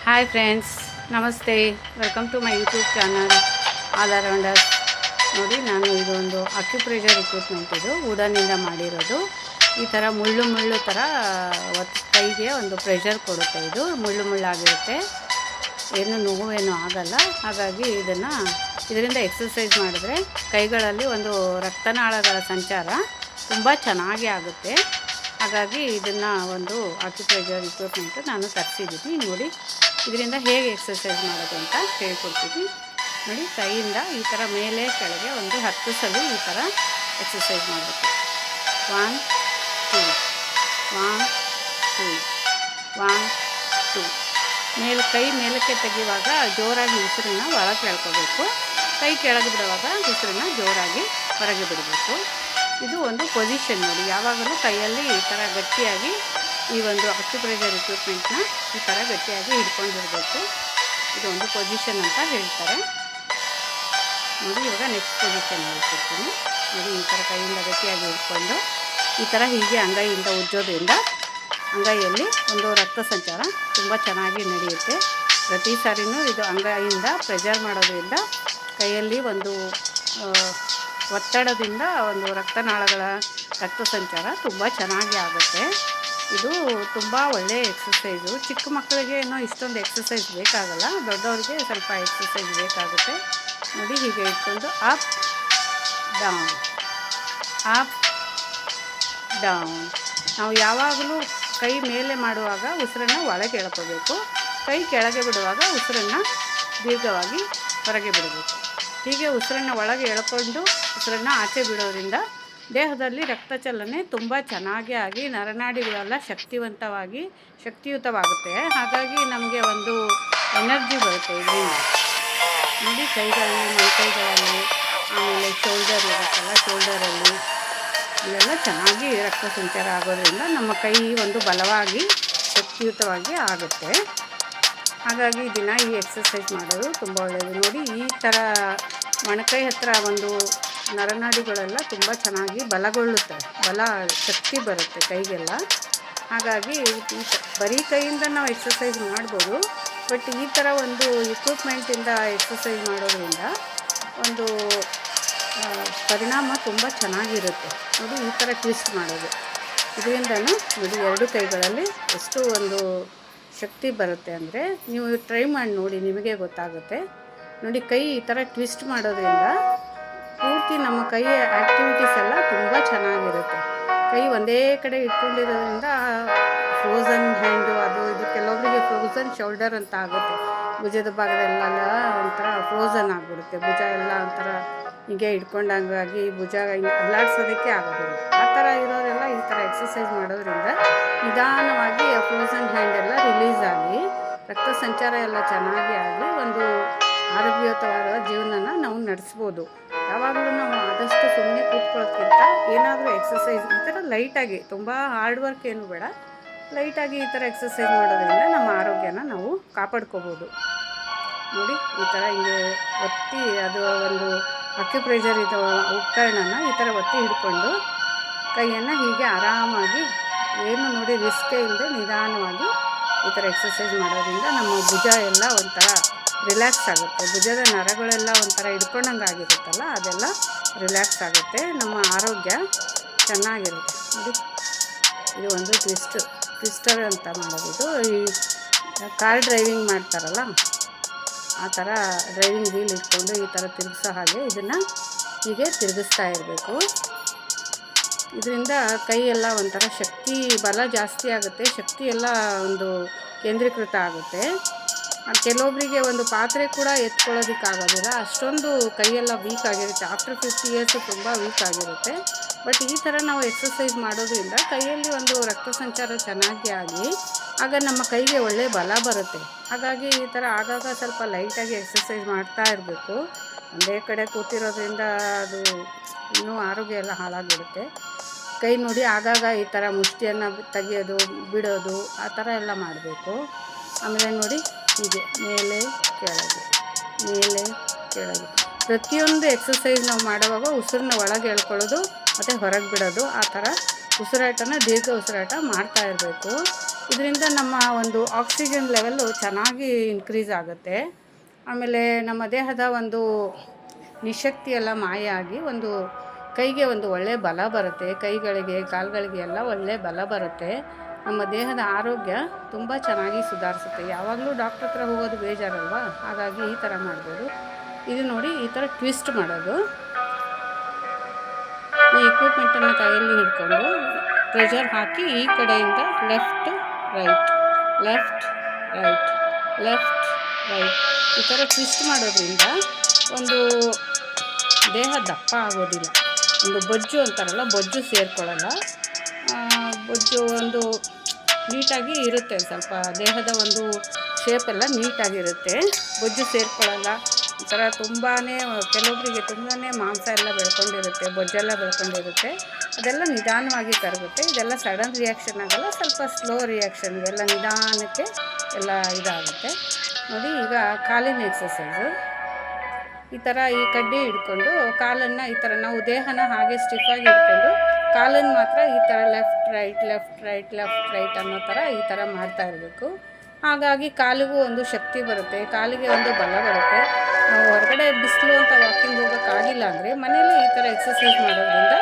Hi friends, ನಮಸ್ತೆ. Welcome to my YouTube channel all arounders. ನೋಡಿ, ನಾನು ಇದೊಂದು ಅಕ್ಯುಪ್ರೆಷರ್ ಇಕ್ವಿಪ್ಮೆಂಟ್. ಇದು ವುಡನ್ನಿಂದ ಮಾಡಿರೋದು. ಈ ಥರ ಮುಳ್ಳು ಥರ ಕೈಗೆ ಒಂದು ಪ್ರೆಷರ್ ಕೊಡುತ್ತೆ. ಇದು ಮುಳ್ಳಾಗಿರುತ್ತೆ, ಏನು ನೋವೇನು ಆಗಲ್ಲ. ಹಾಗಾಗಿ ಇದರಿಂದ ಎಕ್ಸಸೈಸ್ ಮಾಡಿದ್ರೆ ಕೈಗಳಲ್ಲಿ ಒಂದು ರಕ್ತನಾಳಗಳ ಸಂಚಾರ ತುಂಬ ಚೆನ್ನಾಗಿ ಆಗುತ್ತೆ. ಹಾಗಾಗಿ ಇದನ್ನು ಒಂದು ಅಕ್ಯುಪ್ರೆಷರ್ ಇಕ್ವಿಪ್ಮೆಂಟು ನಾನು ತರಿಸಿದ್ದೀನಿ. ನೋಡಿ, ಇದರಿಂದ ಹೇಗೆ ಎಕ್ಸಸೈಸ್ ಮಾಡೋದು ಅಂತ ಹೇಳ್ಕೊಡ್ತೀನಿ. ನೋಡಿ, ಕೈಯಿಂದ ಈ ಥರ ಮೇಲೆ ಕೆಳಗೆ ಒಂದು 10 ಸಲ ಈ ಥರ ಎಕ್ಸಸೈಸ್ ಮಾಡಬೇಕು. 1 2 1 2 1 2. ಕೈ ಮೇಲಕ್ಕೆ ತೆಗೆಯುವಾಗ ಜೋರಾಗಿ ಉಸಿರನ್ನ ಒಳಗೆ ಎಳ್ಕೋಬೇಕು. ಕೈ ಕೆಳಗೆ ಬಿಡುವಾಗ ಉಸಿರನ್ನ ಜೋರಾಗಿ ಹೊರಗೆ ಬಿಡಬೇಕು. ಇದು ಒಂದು ಪೊಸಿಷನ್. ನೋಡಿ, ಯಾವಾಗಲೂ ಕೈಯಲ್ಲಿ ಈ ಥರ ಗಟ್ಟಿಯಾಗಿ ಈ ಒಂದು ಅಕ್ಯುಪ್ರೆಷರ್ ಇಕ್ವಿಪ್ಮೆಂಟ್ನ ಈ ಥರ ಗಟ್ಟಿಯಾಗಿ ಹಿಡ್ಕೊಂಡಿರಬೇಕು. ಇದು ಒಂದು ಪೊಸಿಷನ್ ಅಂತ ಹೇಳ್ತಾರೆ. ನೋಡಿ, ಇವಾಗ ನೆಕ್ಸ್ಟ್ ಪೊಸಿಷನ್ ಹೇಳ್ಕೊಡ್ತೀನಿ. ನೋಡಿ, ಈ ಥರ ಕೈಯಿಂದ ಗಟ್ಟಿಯಾಗಿ ಹಿಡ್ಕೊಂಡು ಈ ಥರ ಹೀಗೆ ಅಂಗೈಯಿಂದ ಉಜ್ಜೋದ್ರಿಂದ ಅಂಗೈಯಲ್ಲಿ ಒಂದು ರಕ್ತ ಸಂಚಾರ ತುಂಬ ಚೆನ್ನಾಗಿ ನಡೆಯುತ್ತೆ. ಪ್ರತಿ ಸಾರಿನೂ ಇದು ಅಂಗೈಯಿಂದ ಪ್ರೆಷರ್ ಮಾಡೋದ್ರಿಂದ ಕೈಯಲ್ಲಿ ಒಂದು ಒತ್ತಡದಿಂದ ಒಂದು ರಕ್ತನಾಳಗಳ ರಕ್ತ ಸಂಚಾರ ತುಂಬ ಚೆನ್ನಾಗಿ ಆಗುತ್ತೆ. ಇದು ತುಂಬ ಒಳ್ಳೆಯ ಎಕ್ಸಸೈಸು. ಚಿಕ್ಕ ಮಕ್ಕಳಿಗೆ ಏನೋ ಇಷ್ಟೊಂದು ಎಕ್ಸಸೈಸ್ ಬೇಕಾಗಲ್ಲ, ದೊಡ್ಡವ್ರಿಗೆ ಸ್ವಲ್ಪ ಎಕ್ಸಸೈಸ್ ಬೇಕಾಗುತ್ತೆ. ನೋಡಿ, ಹೀಗೆ ಇಟ್ಕೊಂಡು ಅಪ್ ಡೌನ್ ಅಪ್ ಡೌನ್. ನಾವು ಯಾವಾಗಲೂ ಕೈ ಮೇಲೆ ಮಾಡುವಾಗ ಉಸಿರನ್ನು ಒಳಗೆ ಎಳ್ಕೋಬೇಕು. ಕೈ ಕೆಳಗೆ ಬಿಡುವಾಗ ಉಸಿರನ್ನು ದೀರ್ಘವಾಗಿ ಹೊರಗೆ ಬಿಡಬೇಕು. ಹೀಗೆ ಉಸಿರನ್ನು ಒಳಗೆ ಎಳ್ಕೊಂಡು ಉಸಿರನ್ನು ಆಚೆ ಬಿಡೋದ್ರಿಂದ ದೇಹದಲ್ಲಿ ರಕ್ತ ಚಲನೆ ತುಂಬ ಚೆನ್ನಾಗಿ ಆಗಿ ನರನಾಡಿಗಳೆಲ್ಲ ಶಕ್ತಿಯುತವಾಗುತ್ತೆ. ಹಾಗಾಗಿ ನಮಗೆ ಒಂದು ಎನರ್ಜಿ ಬರುತ್ತೆ ಇದರಿಂದ. ನೋಡಿ, ಕೈಗಳಲ್ಲಿ ಮೈಕೈಗಳಲ್ಲಿ, ಆಮೇಲೆ ಶೋಲ್ಡರ್ ಇರುತ್ತಲ್ಲ, ಶೋಲ್ಡರಲ್ಲಿ ಇಲ್ಲೆಲ್ಲ ಚೆನ್ನಾಗಿ ರಕ್ತ ಸಂಚಾರ ಆಗೋದ್ರಿಂದ ನಮ್ಮ ಕೈ ಒಂದು ಬಲವಾಗಿ ಶಕ್ತಿಯುತವಾಗಿ ಆಗುತ್ತೆ. ಹಾಗಾಗಿ ದಿನ ಈ ಎಕ್ಸಸೈಸ್ ಮಾಡೋದು ತುಂಬ ಒಳ್ಳೆಯದು. ನೋಡಿ, ಈ ಥರ ಮೊಣಕೈ ಹತ್ತಿರ ಒಂದು ನರನಾಡಿಗಳೆಲ್ಲ ತುಂಬ ಚೆನ್ನಾಗಿ ಬಲಗೊಳ್ಳುತ್ತೆ, ಶಕ್ತಿ ಬರುತ್ತೆ ಕೈಗೆಲ್ಲ. ಹಾಗಾಗಿ ಬರೀ ಕೈಯಿಂದ ನಾವು ಎಕ್ಸಸೈಸ್ ಮಾಡ್ಬೋದು. ಬಟ್ ಈ ಥರ ಒಂದು ಇಕ್ವಿಪ್ಮೆಂಟಿಂದ ಎಕ್ಸಸೈಸ್ ಮಾಡೋದ್ರಿಂದ ಒಂದು ಪರಿಣಾಮ ತುಂಬ ಚೆನ್ನಾಗಿರುತ್ತೆ. ನೋಡಿ, ಈ ಥರ ಟ್ವಿಸ್ಟ್ ಮಾಡೋದು ಇದರಿಂದನೂ ನೋಡಿ, 2 ಕೈಗಳಲ್ಲಿ ಎಷ್ಟು ಒಂದು ಶಕ್ತಿ ಬರುತ್ತೆ ಅಂದರೆ ನೀವು ಟ್ರೈ ಮಾಡಿ ನೋಡಿ, ನಿಮಗೆ ಗೊತ್ತಾಗುತ್ತೆ. ನೋಡಿ, ಕೈ ಈ ಥರ ಟ್ವಿಸ್ಟ್ ಮಾಡೋದ್ರಿಂದ ಪೂರ್ತಿ ನಮ್ಮ ಕೈಯ ಆ್ಯಕ್ಟಿವಿಟೀಸ್ ಎಲ್ಲ ತುಂಬ ಚೆನ್ನಾಗಿರುತ್ತೆ. ಕೈ ಒಂದೇ ಕಡೆ ಇಟ್ಕೊಂಡಿರೋದ್ರಿಂದ ಫ್ರೋಝನ್ ಹ್ಯಾಂಡು, ಅದು ಇದು ಕೆಲವೊಬ್ಬರಿಗೆ ಫ್ರೋಝನ್ ಶೋಲ್ಡರ್ ಅಂತ ಆಗುತ್ತೆ. ಭುಜದ ಭಾಗದಲ್ಲೆಲ್ಲ ಒಂಥರ ಫ್ರೋಝನ್ ಆಗಿಬಿಡುತ್ತೆ. ಭುಜ ಎಲ್ಲ ಒಂಥರ ಹೀಗೆ ಇಟ್ಕೊಂಡಂಗಾಗಿ ಭುಜ ಅಲ್ಲಾಡ್ಸೋದಕ್ಕೆ ಆಗೋದಿಲ್ಲ. ಆ ಥರ ಇರೋರೆಲ್ಲ ಈ ಥರ ಎಕ್ಸಸೈಸ್ ಮಾಡೋದ್ರಿಂದ ನಿಧಾನವಾಗಿ ಆ ಫ್ರೋಝನ್ ಹ್ಯಾಂಡ್ ಎಲ್ಲ ರಿಲೀಸ್ ಆಗಿ ರಕ್ತ ಸಂಚಾರ ಎಲ್ಲ ಚೆನ್ನಾಗಿ ಆಗಿ ಒಂದು ಆರೋಗ್ಯಯುತವಾದ ಜೀವನನ ನಾವು ನಡೆಸ್ಬೋದು. ಯಾವಾಗಲೂ ನಾವು ಆದಷ್ಟು ಸುಮ್ಮನೆ ಕೂತ್ಕೊಳ್ಳೋದ್ಕಿಂತ ಏನಾದರೂ ಎಕ್ಸಸೈಸ್ ಈ ಥರ ಲೈಟಾಗಿ, ತುಂಬ ಹಾರ್ಡ್ ವರ್ಕ್ ಏನು ಬೇಡ, ಲೈಟಾಗಿ ಈ ಥರ ಎಕ್ಸಸೈಸ್ ಮಾಡೋದ್ರಿಂದ ನಮ್ಮ ಆರೋಗ್ಯನ ನಾವು ಕಾಪಾಡ್ಕೋಬೋದು. ನೋಡಿ, ಈ ಥರ ಹಿಂಗೆ ಒತ್ತಿ, ಅದು ಒಂದು ಅಕ್ಯುಪ್ರೆಷರ್ ಇದು ಉಪಕರಣನ ಈ ಥರ ಒತ್ತಿ ಹಿಡ್ಕೊಂಡು ಕೈಯನ್ನು ಹೀಗೆ ಆರಾಮಾಗಿ, ಏನು ನೋಡಿ ರಿಸ್ಕೇ ಇಲ್ಲದೆ ನಿಧಾನವಾಗಿ ಈ ಥರ ಎಕ್ಸಸೈಸ್ ಮಾಡೋದ್ರಿಂದ ನಮ್ಮ ಭುಜ ಎಲ್ಲ ಒಂಥರ ರಿಲ್ಯಾಕ್ಸ್ ಆಗುತ್ತೆ. ಭುಜದ ನರಗಳೆಲ್ಲ ಒಂಥರ ಹಿಡ್ಕೊಂಡಂಗೆ ಆಗಿರುತ್ತಲ್ಲ, ಅದೆಲ್ಲ ರಿಲ್ಯಾಕ್ಸ್ ಆಗುತ್ತೆ. ನಮ್ಮ ಆರೋಗ್ಯ ಚೆನ್ನಾಗಿರುತ್ತೆ. ನೋಡಿ, ಇದು ಒಂದು ಟ್ವಿಸ್ಟರ್ ಅಂತ ಮಾಡೋದು. ಈ ಕಾರ್ ಡ್ರೈವಿಂಗ್ ಮಾಡ್ತಾರಲ್ಲ, ಆ ಥರ ಡ್ರೈವಿಂಗ್ ವೀಲ್ ಇಟ್ಕೊಂಡು ಈ ಥರ ತಿರುಗಿಸೋ ಹಾಗೆ ಇದನ್ನು ಹೀಗೆ ತಿರುಗಿಸ್ತಾ ಇರಬೇಕು. ಇದರಿಂದ ಕೈಯೆಲ್ಲ ಒಂಥರ ಬಲ ಜಾಸ್ತಿ ಆಗುತ್ತೆ, ಶಕ್ತಿ ಎಲ್ಲ ಒಂದು ಕೇಂದ್ರೀಕೃತ ಆಗುತ್ತೆ. ಕೆಲವೊಬ್ಬರಿಗೆ ಒಂದು ಪಾತ್ರೆ ಕೂಡ ಎತ್ಕೊಳ್ಳೋದಕ್ಕಾಗೋದಿಲ್ಲ, ಅಷ್ಟೊಂದು ಕೈಯೆಲ್ಲ ವೀಕ್ ಆಗಿರುತ್ತೆ. ಆಫ್ಟರ್ 50 ಇಯರ್ಸು ತುಂಬ ವೀಕ್ ಆಗಿರುತ್ತೆ. ಬಟ್ ಈ ಥರ ನಾವು ಎಕ್ಸಸೈಸ್ ಮಾಡೋದ್ರಿಂದ ಕೈಯಲ್ಲಿ ಒಂದು ರಕ್ತ ಸಂಚಾರ ಚೆನ್ನಾಗಿ ಆಗಿ ಆಗ ನಮ್ಮ ಕೈಗೆ ಒಳ್ಳೆಯ ಬಲ ಬರುತ್ತೆ. ಹಾಗಾಗಿ ಈ ಥರ ಆಗಾಗ ಸ್ವಲ್ಪ ಲೈಟಾಗಿ ಎಕ್ಸಸೈಸ್ ಮಾಡ್ತಾ ಇರಬೇಕು. ಒಂದೇ ಕಡೆ ಕೂತಿರೋದ್ರಿಂದ ಅದು ಇನ್ನೂ ಆರೋಗ್ಯ ಎಲ್ಲ ಹಾಳಾಗಿಬಿಡುತ್ತೆ. ಕೈ ನೋಡಿ, ಆಗಾಗ ಈ ಥರ ಮುಷ್ಟಿಯನ್ನು ತೆಗೆಯೋದು, ಬಿಡೋದು, ಆ ಥರ ಎಲ್ಲ ಮಾಡಬೇಕು. ಆಮೇಲೆ ನೋಡಿ, ಹೀಗೆ ಮೇಲೆ ಕೆಳಗೆ ಪ್ರತಿಯೊಂದು ಎಕ್ಸಸೈಸ್ ನಾವು ಮಾಡುವಾಗ ಉಸಿರನ್ನ ಒಳಗೆ ಎಳ್ಕೊಳ್ಳೋದು ಮತ್ತು ಹೊರಗೆ ಬಿಡೋದು, ಆ ಥರ ಉಸಿರಾಟನ ದೀರ್ಘ ಉಸಿರಾಟ ಮಾಡ್ತಾ ಇರಬೇಕು. ಇದರಿಂದ ನಮ್ಮ ಒಂದು ಆಕ್ಸಿಜನ್ ಲೆವೆಲ್ಲು ಚೆನ್ನಾಗಿ ಇನ್ಕ್ರೀಸ್ ಆಗುತ್ತೆ. ಆಮೇಲೆ ನಮ್ಮ ದೇಹದ ಒಂದು ನಿಶಕ್ತಿ ಎಲ್ಲ ಮಾಯ ಆಗಿ ಒಂದು ಕೈಗೆ ಒಂದು ಒಳ್ಳೆಯ ಬಲ ಬರುತ್ತೆ. ಕೈಗಳಿಗೆ, ಕಾಲುಗಳಿಗೆ ಎಲ್ಲ ಒಳ್ಳೆಯ ಬಲ ಬರುತ್ತೆ. ನಮ್ಮ ದೇಹದ ಆರೋಗ್ಯ ತುಂಬ ಚೆನ್ನಾಗಿ ಸುಧಾರಿಸುತ್ತೆ. ಯಾವಾಗಲೂ ಡಾಕ್ಟ್ರ್ ಹತ್ರ ಹೋಗೋದು ಬೇಜಾರಲ್ವಾ, ಹಾಗಾಗಿ ಈ ಥರ ಮಾಡ್ಬೋದು. ಇದು ನೋಡಿ, ಈ ಥರ ಟ್ವಿಸ್ಟ್ ಮಾಡೋದು. ಈ ಎಕ್ವಿಪ್ಮೆಂಟನ್ನು ಕೈಯಲ್ಲಿ ಹಿಡ್ಕೊಂಡು ಪ್ರೆಷರ್ ಹಾಕಿ ಈ ಕಡೆಯಿಂದ left right, left right, left right ಈ ಥರ ಟ್ವಿಸ್ಟ್ ಮಾಡೋದ್ರಿಂದ ಒಂದು ದೇಹ ದಪ್ಪ ಆಗೋದಿಲ್ಲ. ಒಂದು ಬೊಜ್ಜು ಅಂತಾರಲ್ಲ, ಬೊಜ್ಜು ಸೇರ್ಕೊಳ್ಳಲ್ಲ. ಬೊಜ್ಜು ಒಂದು ನೀಟಾಗಿ ಇರುತ್ತೆ. ಸ್ವಲ್ಪ ದೇಹದ ಒಂದು ಶೇಪೆಲ್ಲ ನೀಟಾಗಿರುತ್ತೆ, ಬೊಜ್ಜು ಸೇರ್ಕೊಳ್ಳಲ್ಲ. ಈ ಥರ ತುಂಬಾ ಕೆಲವೊಬ್ಬರಿಗೆ ತುಂಬಾ ಮಾಂಸ ಎಲ್ಲ ಬೆಳ್ಕೊಂಡಿರುತ್ತೆ, ಬೊಜ್ಜೆಲ್ಲ ಬೆಳ್ಕೊಂಡಿರುತ್ತೆ. ಅದೆಲ್ಲ ನಿಧಾನವಾಗಿ ಕರಗುತ್ತೆ. ಇದೆಲ್ಲ ಸಡನ್ ರಿಯಾಕ್ಷನ್ ಆಗಲ್ಲ, ಸ್ವಲ್ಪ ಸ್ಲೋ ರಿಯಾಕ್ಷನ್. ಎಲ್ಲ ನಿಧಾನಕ್ಕೆ ಎಲ್ಲ ಇದಾಗುತ್ತೆ ನೋಡಿ. ಈಗ ಕಾಲಿನ ಎಕ್ಸಸೈಸು. ಈ ಥರ ಈ ಕಡ್ಡಿ ಹಿಡ್ಕೊಂಡು ಕಾಲನ್ನು ಈ ಥರ ನಾವು ದೇಹನ ಹಾಗೆ ಸ್ಟಿಫಾಗಿ ಹಿಡ್ಕೊಂಡು ಕಾಲನ್ನು ಮಾತ್ರ ಈ ಥರ left right, left right, left right ಅನ್ನೋ ಥರ ಈ ಥರ ಮಾಡ್ತಾ ಇರಬೇಕು. ಹಾಗಾಗಿ ಕಾಲಿಗೂ ಒಂದು ಶಕ್ತಿ ಬರುತ್ತೆ, ಕಾಲಿಗೆ ಒಂದು ಬಲ ಬರುತ್ತೆ. ನಾವು ಹೊರಗಡೆ ಬಿಸಿಲು ಅಂತ ವಾಕಿಂಗ್ ಹೋಗೋಕ್ಕಾಗಿಲ್ಲ ಅಂದರೆ ಮನೇಲಿ ಈ ಥರ ಎಕ್ಸಸೈಸ್ ಮಾಡೋದ್ರಿಂದ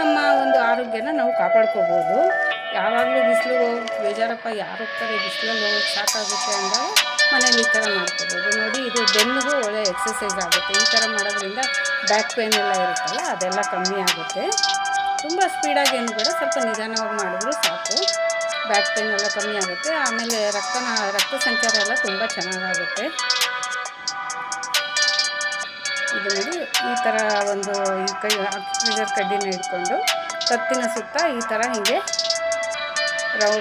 ನಮ್ಮ ಒಂದು ಆರೋಗ್ಯನ ನಾವು ಕಾಪಾಡ್ಕೋಬೋದು. ಯಾವಾಗಲೂ ಬಿಸಿಲು ಬೇಜಾರಪ್ಪ, ಯಾರು ಹೋಗ್ತಾರೆ ಬಿಸಿಲಲ್ಲಿ ಹೋಗೋಕ್ಕೆ, ಸಾಕಾಗುತ್ತೆ ಅಂದಾಗ ಮನೇಲಿ ಈ ಥರ ಮಾಡ್ಕೋಬೋದು ನೋಡಿ. ಇದು ಬೆನ್ನಿಗೂ ಒಳ್ಳೆಯ ಎಕ್ಸಸೈಸ್ ಆಗುತ್ತೆ. ಈ ಥರ ಮಾಡೋದ್ರಿಂದ ಬ್ಯಾಕ್ ಪೇನ್ ಎಲ್ಲ ಇರುತ್ತಲ್ಲ, ಅದೆಲ್ಲ ಕಮ್ಮಿ ಆಗುತ್ತೆ. ತುಂಬ ಸ್ಪೀಡಾಗಿ ಏನು ಬೇಡ, ಸ್ವಲ್ಪ ನಿಧಾನವಾಗಿ ಮಾಡಿದ್ರು ಸಾಕು. ಬ್ಯಾಕ್ ಪೇನ್ ಎಲ್ಲ ಕಮ್ಮಿ ಆಗುತ್ತೆ. ಆಮೇಲೆ ರಕ್ತ ಸಂಚಾರ ಎಲ್ಲ ತುಂಬ ಚೆನ್ನಾಗಾಗುತ್ತೆ. ಇದು ನೋಡಿ, ಈ ಥರ ಒಂದು ಈ ಕೈ ಆಕ್ಸಿಜನ್ ಕಡ್ಡಿನ ಇಟ್ಕೊಂಡು ಕತ್ತಿನ ಸುತ್ತ ಈ ಥರ ಹೀಗೆ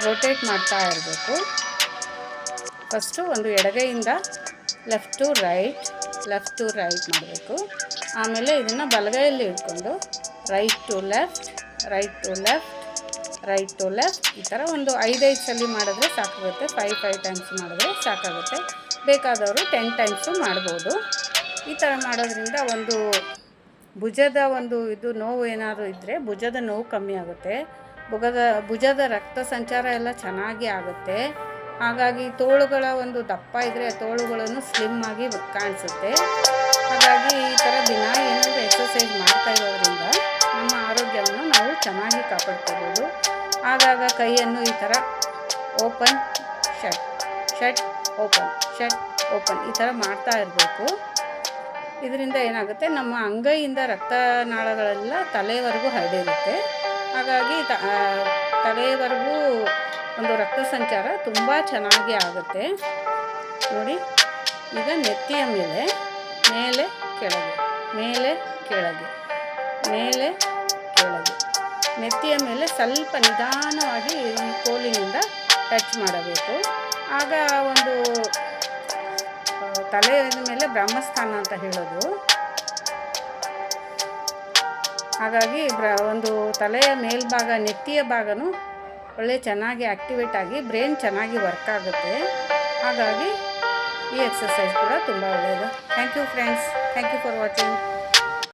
ರೊಟೇಟ್ ಮಾಡ್ತಾ ಇರಬೇಕು. ಫಸ್ಟು ಒಂದು ಎಡಗೈಯಿಂದ left to right, left to right ಮಾಡಬೇಕು. ಆಮೇಲೆ ಇದನ್ನು ಬಲಗೈಯಲ್ಲಿ ಇಟ್ಕೊಂಡು right to left, right to left, right to left ಈ ಥರ ಒಂದು 5 ಸಲ ಮಾಡಿದ್ರೆ ಸಾಕಾಗುತ್ತೆ. 5 ಟೈಮ್ಸ್ ಮಾಡಿದ್ರೆ ಸಾಕಾಗುತ್ತೆ. ಬೇಕಾದವರು 10 ಟೈಮ್ಸು ಮಾಡ್ಬೋದು. ಈ ಥರ ಮಾಡೋದ್ರಿಂದ ಒಂದು ಭುಜದ ಒಂದು ಇದು ನೋವು ಏನಾದರೂ ಇದ್ದರೆ ಭುಜದ ನೋವು ಕಮ್ಮಿ ಆಗುತ್ತೆ. ಭುಜದ ರಕ್ತ ಸಂಚಾರ ಎಲ್ಲ ಚೆನ್ನಾಗಿ ಆಗುತ್ತೆ. ಹಾಗಾಗಿ ತೋಳುಗಳ ಒಂದು ದಪ್ಪ ಇದ್ದರೆ ತೋಳುಗಳನ್ನು ಸ್ಲಿಮ್ ಆಗಿ ಕಾಣಿಸುತ್ತೆ. ಹಾಗಾಗಿ ಈ ಥರ ದಿನ ಏನಾದರೂ ಎಕ್ಸಸೈಸ್ ಮಾಡ್ತಾ ಇರೋದ್ರಿಂದ ನಮ್ಮ ಆರೋಗ್ಯವನ್ನು ನಾವು ಚೆನ್ನಾಗಿ ಕಾಪಾಡ್ಕೋಬೋದು. ಆಗಾಗ ಕೈಯನ್ನು ಈ ಥರ open shut, shut open, shut open ಈ ಥರ ಮಾಡ್ತಾ ಇರಬೇಕು. ಇದರಿಂದ ಏನಾಗುತ್ತೆ, ನಮ್ಮ ಅಂಗೈಯಿಂದ ರಕ್ತನಾಳಗಳೆಲ್ಲ ತಲೆವರೆಗೂ ಹರಡಿರುತ್ತೆ. ಹಾಗಾಗಿ ತಲೆವರೆಗೂ ಒಂದು ರಕ್ತ ಸಂಚಾರ ತುಂಬ ಚೆನ್ನಾಗಿ ಆಗುತ್ತೆ ನೋಡಿ. ಈಗ ನೆತ್ತಿಯ ಮೇಲೆ ಮೇಲೆ ಕೆಳಗೆ, ಮೇಲೆ ಕೆಳಗೆ, ಮೇಲೆ ಕೆಳಗೆ, ನೆತ್ತಿಯ ಮೇಲೆ ಸ್ವಲ್ಪ ನಿಧಾನವಾಗಿ ಈ ಕೋಲಿನಿಂದ ಟಚ್ ಮಾಡಬೇಕು. ಆಗ ಒಂದು ತಲೆಯ ಮೇಲೆ ಬ್ರಹ್ಮಸ್ಥಾನ ಅಂತ ಹೇಳೋದು. ಹಾಗಾಗಿ ಒಂದು ತಲೆಯ ಮೇಲ್ಭಾಗ, ನೆತ್ತಿಯ ಭಾಗನೂ ಒಳ್ಳೆ ಚೆನ್ನಾಗಿ ಆ್ಯಕ್ಟಿವೇಟ್ ಆಗಿ ಬ್ರೈನ್ ಚೆನ್ನಾಗಿ ವರ್ಕ್ ಆಗುತ್ತೆ. ಹಾಗಾಗಿ ಈ ಎಕ್ಸಸೈಸ್ ಕೂಡ ತುಂಬ ಒಳ್ಳೆಯದು. Thank you friends, thank you for watching.